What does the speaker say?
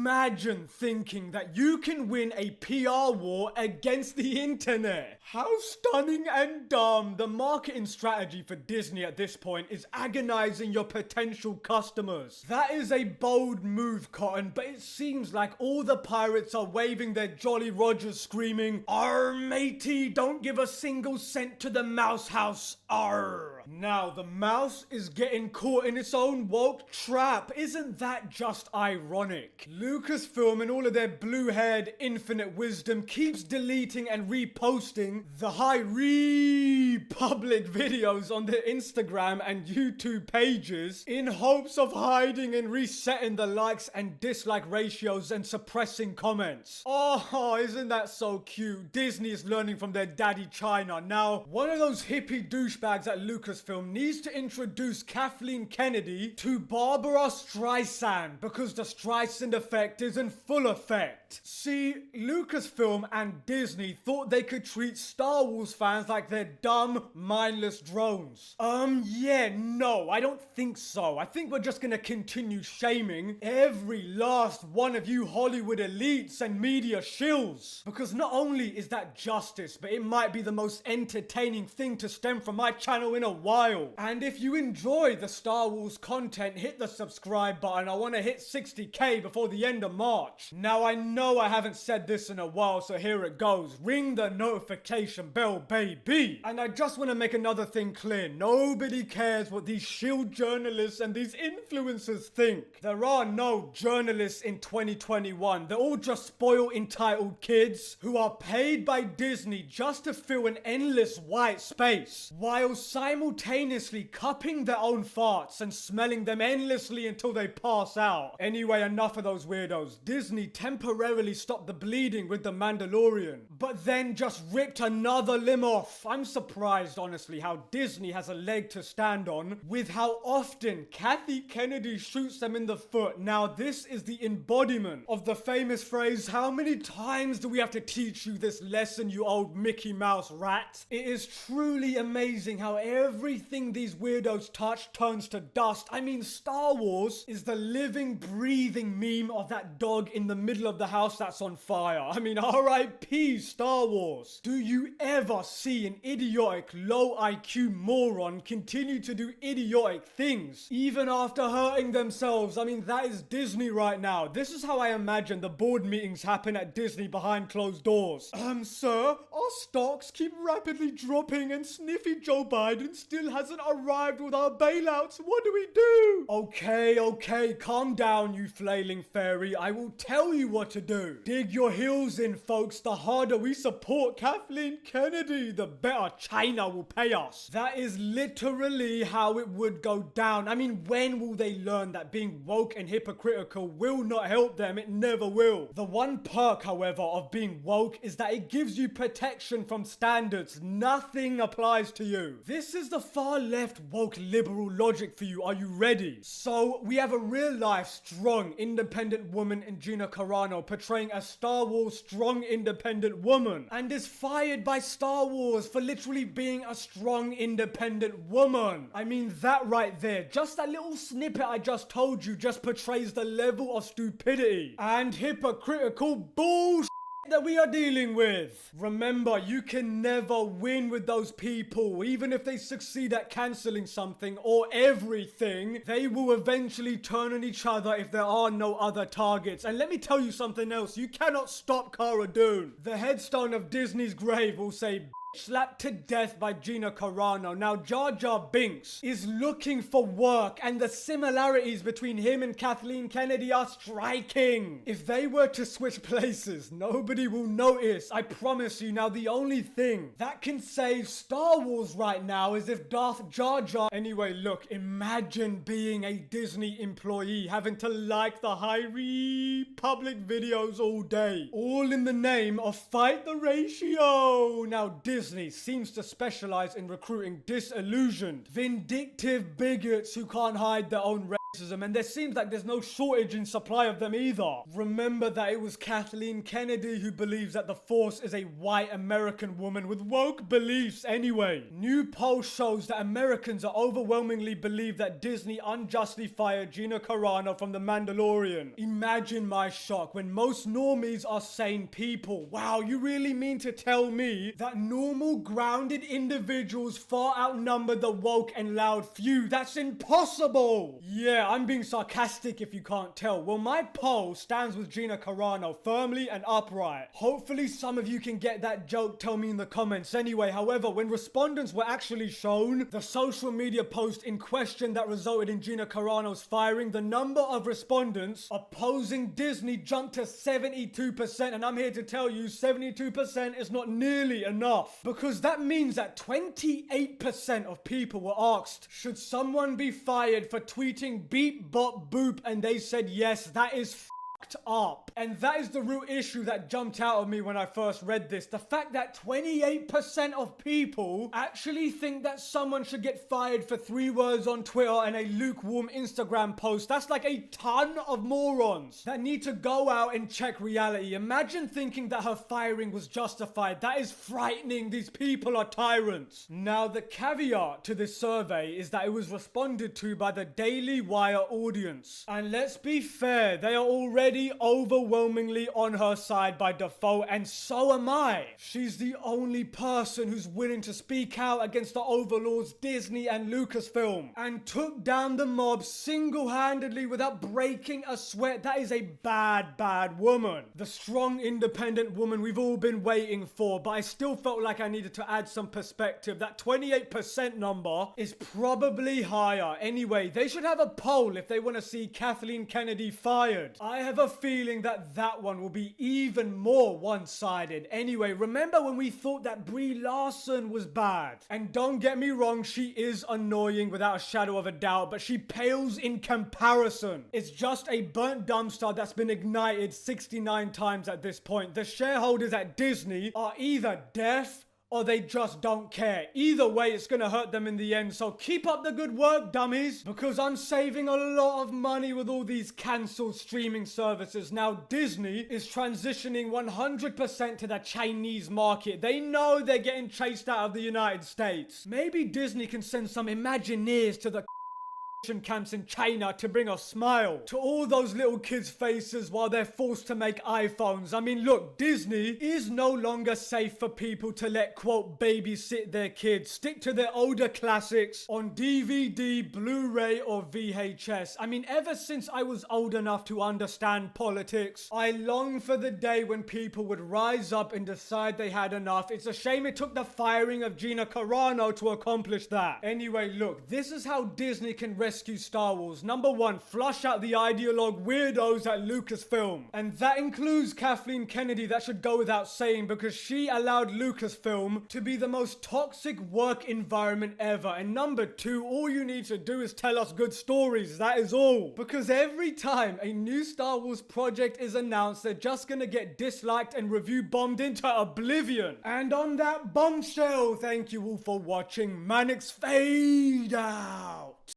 Imagine thinking that you can win a PR war against the internet. How stunning and dumb. The marketing strategy for Disney at this point is agonizing your potential customers. That is a bold move, Cotton, but it seems like all the pirates are waving their Jolly Rogers screaming, "Arr, matey, don't give a single cent to the mouse house, arr." Now, the mouse is getting caught in its own woke trap. Isn't that just ironic? Lucasfilm and all of their blue-haired infinite wisdom keeps deleting and reposting the high public videos on their Instagram and YouTube pages in hopes of hiding and resetting the likes and dislike ratios and suppressing comments. Oh, isn't that so cute? Disney is learning from their daddy China. Now, one of those hippie douchebags at Lucasfilm needs to introduce Kathleen Kennedy to Barbara Streisand because the Streisand effect is in full effect. See, Lucasfilm and Disney thought they could treat Star Wars fans like they're dumb, mindless drones. Yeah, no, I don't think so. I think we're just gonna continue shaming every last one of you Hollywood elites and media shills. Because not only is that justice, but it might be the most entertaining thing to stem from my channel in a while. And if you enjoy the Star Wars content, hit the subscribe button. I want to hit 60k before the end of March. Now, I know I haven't said this in a while, so here it goes. Ring the notification bell, baby. And I just want to make another thing clear. Nobody cares what these shield journalists and these influencers think. There are no journalists in 2021. They're all just spoiled, entitled kids who are paid by Disney just to fill an endless white space, while simultaneously cupping their own farts and smelling them endlessly until they pass out. Anyway, enough of those weirdos. Disney temporarily stopped the bleeding with The Mandalorian, but then just ripped another limb off. I'm surprised, honestly, how Disney has a leg to stand on with how often Kathy Kennedy shoots them in the foot. Now, this is the embodiment of the famous phrase, "How many times do we have to teach you this lesson, you old Mickey Mouse rat?" It is truly amazing how everything these weirdos touch turns to dust. I mean, Star Wars is the living, breathing meme of that dog in the middle of the house that's on fire. I mean, RIP Star Wars. Do you ever see an idiotic, low IQ moron continue to do idiotic things, even after hurting themselves? I mean, that is Disney right now. This is how I imagine the board meetings happen at Disney behind closed doors. Sir, our stocks keep rapidly dropping and sniffy Joe Biden still hasn't arrived with our bailouts. What do we do? Okay, calm down, you flailing fairy. I will tell you what to do. Dig your heels in, folks. The harder we support Kathleen Kennedy, the better China will pay us. That is literally how it would go down. I mean, when will they learn that being woke and hypocritical will not help them? It never will. The one perk, however, of being woke is that it gives you protection from standards. Nothing applies to you. This is the far left woke liberal logic for you. Are you ready? So we have a real life strong independent woman in Gina Carano portraying a Star Wars strong independent woman and is fired by Star Wars for literally being a strong independent woman. I mean, that right there, just that little snippet I just told you just portrays the level of stupidity and hypocritical bullshit that we are dealing with. Remember, you can never win with those people. Even if they succeed at cancelling something or everything, they will eventually turn on each other if there are no other targets. And let me tell you something else. You cannot stop Cara Dune. The headstone of Disney's grave will say, slapped to death by Gina Carano. Now, Jar Jar Binks is looking for work, and the similarities between him and Kathleen Kennedy are striking. If they were to switch places, nobody will notice. I promise you. Now, the only thing that can save Star Wars right now is if Darth Jar Jar... Anyway, look, imagine being a Disney employee having to like the high public videos all day, all in the name of fight the ratio. Now, Disney seems to specialize in recruiting disillusioned, vindictive bigots who can't hide their own and there seems like there's no shortage in supply of them either. Remember that it was Kathleen Kennedy who believes that the Force is a white American woman with woke beliefs anyway. New poll shows that Americans are overwhelmingly believe that Disney unjustly fired Gina Carano from The Mandalorian. Imagine my shock when most normies are sane people. Wow, you really mean to tell me that normal grounded individuals far outnumber the woke and loud few? That's impossible! Yeah, I'm being sarcastic if you can't tell. Well, my poll stands with Gina Carano firmly and upright. Hopefully some of you can get that joke, tell me in the comments anyway. However, when respondents were actually shown the social media post in question that resulted in Gina Carano's firing, the number of respondents opposing Disney jumped to 72%, and I'm here to tell you 72% is not nearly enough, because that means that 28% of people were asked, should someone be fired for tweeting beep bop boop, and they said yes. That is fucked up. And that is the real issue that jumped out at me when I first read this. The fact that 28% of people actually think that someone should get fired for 3 words on Twitter and a lukewarm Instagram post. That's like a ton of morons that need to go out and check reality. Imagine thinking that her firing was justified. That is frightening. These people are tyrants. Now, the caveat to this survey is that it was responded to by the Daily Wire audience. And let's be fair, they are already overwhelmingly on her side by default, and so am I. She's the only person who's willing to speak out against the overlords Disney and Lucasfilm and took down the mob single-handedly without breaking a sweat. That is a bad woman. The strong, independent woman we've all been waiting for, but I still felt like I needed to add some perspective. That 28% number is probably higher. Anyway, they should have a poll if they want to see Kathleen Kennedy fired. I have a feeling that one will be even more one-sided. Anyway, remember when we thought that Brie Larson was bad? And don't get me wrong, she is annoying without a shadow of a doubt, but she pales in comparison. It's just a burnt dumpster that's been ignited 69 times at this point. The shareholders at Disney are either deaf or they just don't care. Either way, it's gonna hurt them in the end. So keep up the good work, dummies, because I'm saving a lot of money with all these cancelled streaming services. Now, Disney is transitioning 100% to the Chinese market. They know they're getting chased out of the United States. Maybe Disney can send some Imagineers to the camps in China to bring a smile to all those little kids' faces while they're forced to make iPhones. I mean, look, Disney is no longer safe for people to let, quote, babysit their kids. Stick to their older classics on DVD, Blu-ray, or VHS. I mean, ever since I was old enough to understand politics, I long for the day when people would rise up and decide they had enough. It's a shame it took the firing of Gina Carano to accomplish that. Anyway, look, this is how Disney can rescue Star Wars. Number 1, flush out the ideologue weirdos at Lucasfilm. And that includes Kathleen Kennedy. That should go without saying, because she allowed Lucasfilm to be the most toxic work environment ever. And number 2, all you need to do is tell us good stories. That is all. Because every time a new Star Wars project is announced, they're just gonna get disliked and review bombed into oblivion. And on that bombshell, thank you all for watching. Mannix fade out.